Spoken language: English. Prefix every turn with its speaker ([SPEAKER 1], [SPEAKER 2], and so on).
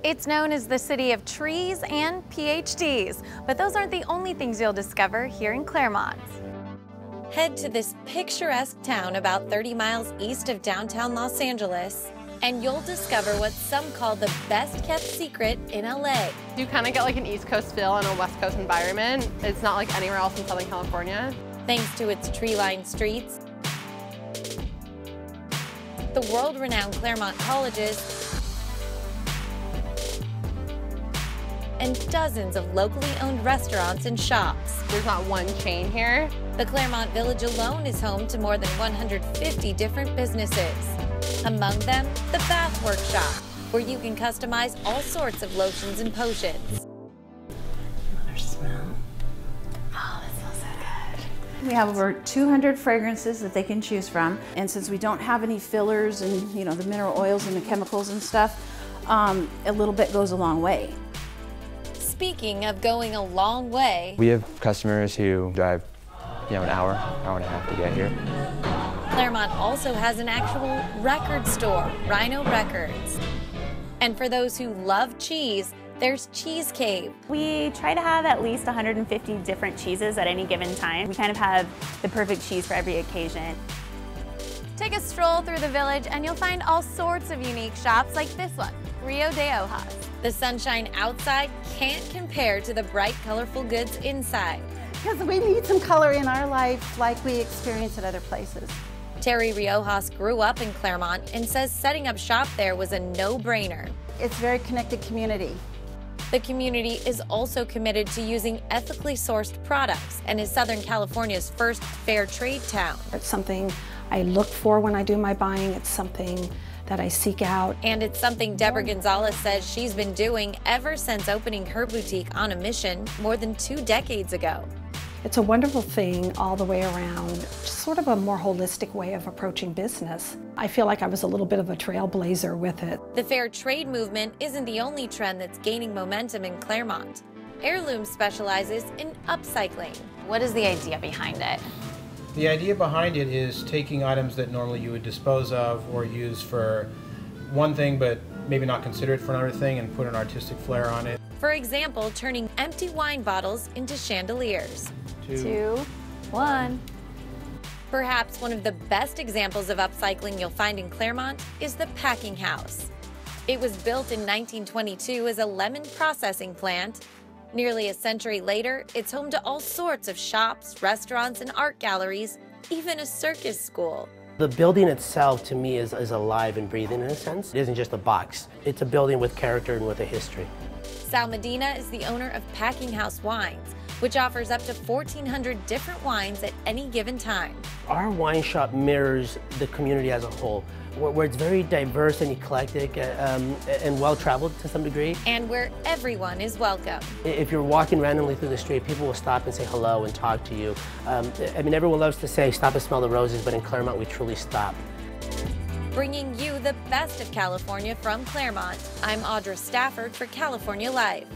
[SPEAKER 1] It's known as the city of trees and PhDs, but those aren't the only things you'll discover here in Claremont. Head to this picturesque town about 30 miles east of downtown Los Angeles, and you'll discover what some call the best-kept secret in LA.
[SPEAKER 2] You kind of get like an East Coast feel in a West Coast environment. It's not like anywhere else in Southern California.
[SPEAKER 1] Thanks to its tree-lined streets, the world-renowned Claremont colleges, and dozens of locally owned restaurants and shops.
[SPEAKER 2] There's not one chain here.
[SPEAKER 1] The Claremont Village alone is home to more than 150 different businesses. Among them, the Bath Workshop, where you can customize all sorts of lotions and potions.
[SPEAKER 3] Another smell. Oh, that smells so good.
[SPEAKER 4] We have over 200 fragrances that they can choose from. And since we don't have any fillers and, you know, the mineral oils and the chemicals and stuff, a little bit goes a long way.
[SPEAKER 1] Speaking of going a long way,
[SPEAKER 5] we have customers who drive, an hour and a half to get here.
[SPEAKER 1] Claremont also has an actual record store, Rhino Records. And for those who love cheese, there's Cheese Cave.
[SPEAKER 6] We try to have at least 150 different cheeses at any given time. We kind of have the perfect cheese for every occasion.
[SPEAKER 1] Take a stroll through the village and you'll find all sorts of unique shops like this one, Rio de Hojas. The sunshine outside can't compare to the bright, colorful goods inside.
[SPEAKER 7] Because we need some color in our life like we experience at other places.
[SPEAKER 1] Terry Riojas grew up in Claremont and says setting up shop there was a no-brainer.
[SPEAKER 7] It's a very connected community.
[SPEAKER 1] The community is also committed to using ethically sourced products and is Southern California's first fair trade town.
[SPEAKER 8] It's something I look for when I do my buying. It's something that I seek out.
[SPEAKER 1] And it's something Debra Gonzalez says she's been doing ever since opening her boutique on a mission more than 2 decades ago.
[SPEAKER 8] It's a wonderful thing all the way around, just sort of a more holistic way of approaching business. I feel like I was a little bit of a trailblazer with it.
[SPEAKER 1] The fair trade movement isn't the only trend that's gaining momentum in Claremont. Heirloom specializes in upcycling. What is the idea behind it?
[SPEAKER 9] The idea behind it is taking items that normally you would dispose of or use for one thing but maybe not consider it for another thing and put an artistic flair on it.
[SPEAKER 1] For example, turning empty wine bottles into chandeliers.
[SPEAKER 6] 2, 1.
[SPEAKER 1] Perhaps one of the best examples of upcycling you'll find in Claremont is the Packing House. It was built in 1922 as a lemon processing plant. Nearly a century later, it's home to all sorts of shops, restaurants, and art galleries, even a circus school.
[SPEAKER 10] The building itself, to me, is alive and breathing in a sense. It isn't just a box. It's a building with character and with a history.
[SPEAKER 1] Sal Medina is the owner of Packing House Wines, which offers up to 1,400 different wines at any given time.
[SPEAKER 10] Our wine shop mirrors the community as a whole, where it's very diverse and eclectic and well-traveled to some degree.
[SPEAKER 1] And where everyone is welcome.
[SPEAKER 10] If you're walking randomly through the street, people will stop and say hello and talk to you. I mean, everyone loves to say, stop and smell the roses, but in Claremont, we truly stop.
[SPEAKER 1] Bringing you the best of California from Claremont, I'm Audra Stafford for California Life.